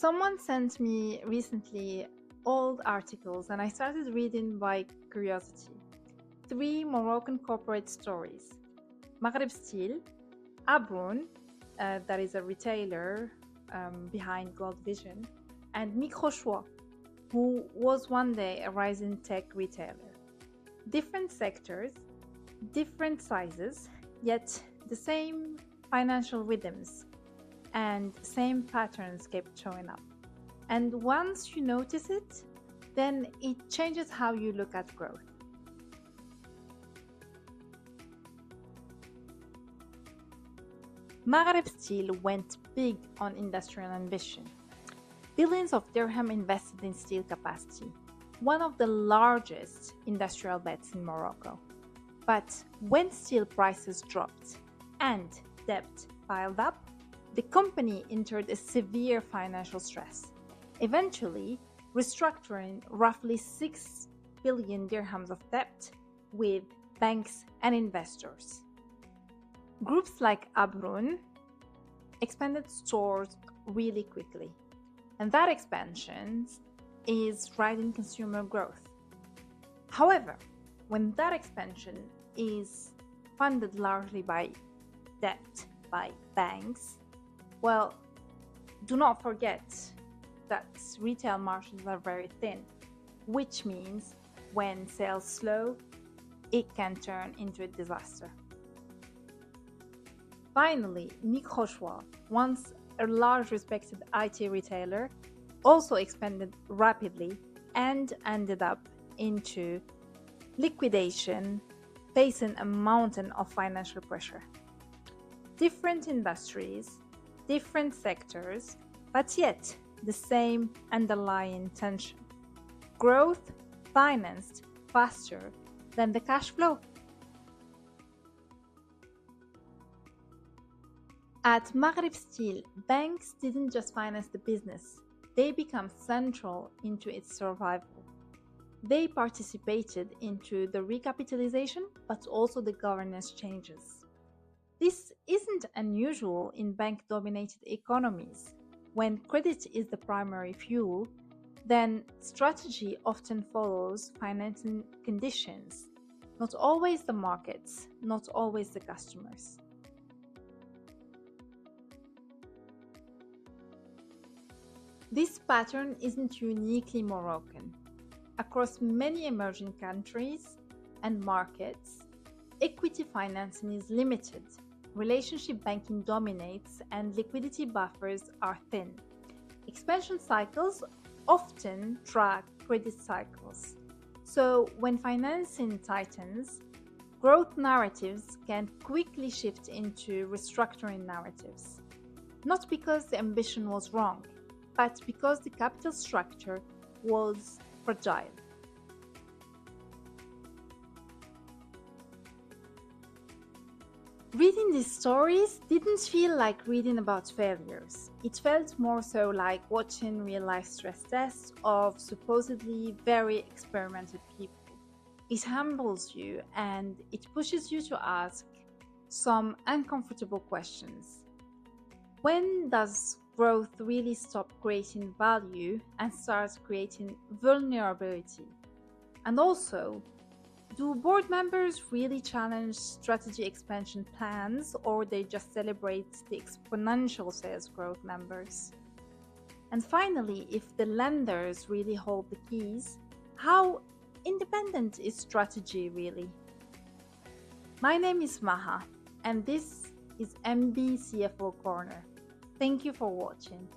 Someone sent me recently old articles and I started reading by curiosity. Three Moroccan corporate stories. Maghreb Steel, Abroun, that is a retailer behind Gold Vision, and Microchoix, who was one day a rising tech retailer. Different sectors, different sizes, yet the same financial rhythms and same patterns kept showing up. And once you notice it, then it changes how you look at growth. Maghreb Steel went big on industrial ambition. Billions of dirham invested in steel capacity, one of the largest industrial bets in Morocco. But when steel prices dropped and debt piled up, the company entered a severe financial stress, eventually restructuring roughly 6 billion dirhams of debt with banks and investors. Groups like Abroun expanded stores really quickly, and that expansion is driving consumer growth. However, when that expansion is funded largely by debt by banks, well, do not forget that retail margins are very thin, which means when sales slow, it can turn into a disaster. Finally, Microchoix, once a large respected IT retailer, also expanded rapidly and ended up into liquidation, facing a mountain of financial pressure. Different industries, different sectors, but yet the same underlying tension. Growth financed faster than the cash flow. At Maghreb Steel, banks didn't just finance the business, they became central into its survival. They participated into the recapitalization, but also the governance changes. This isn't unusual in bank-dominated economies. When credit is the primary fuel, then strategy often follows financing conditions, not always the markets, not always the customers. This pattern isn't uniquely Moroccan. Across many emerging countries and markets, equity financing is limited, relationship banking dominates, and liquidity buffers are thin. Expansion cycles often track credit cycles. So when financing tightens, growth narratives can quickly shift into restructuring narratives. Not because the ambition was wrong, but because the capital structure was fragile. Reading these stories didn't feel like reading about failures. It felt more so like watching real-life stress tests of supposedly very experimented people. It humbles you and it pushes you to ask some uncomfortable questions. When does growth really stop creating value and starts creating vulnerability? And also, do board members really challenge strategy expansion plans, or they just celebrate the exponential sales growth numbers? And finally, if the lenders really hold the keys, how independent is strategy really? My name is Maha, and this is MB CFO Corner. Thank you for watching.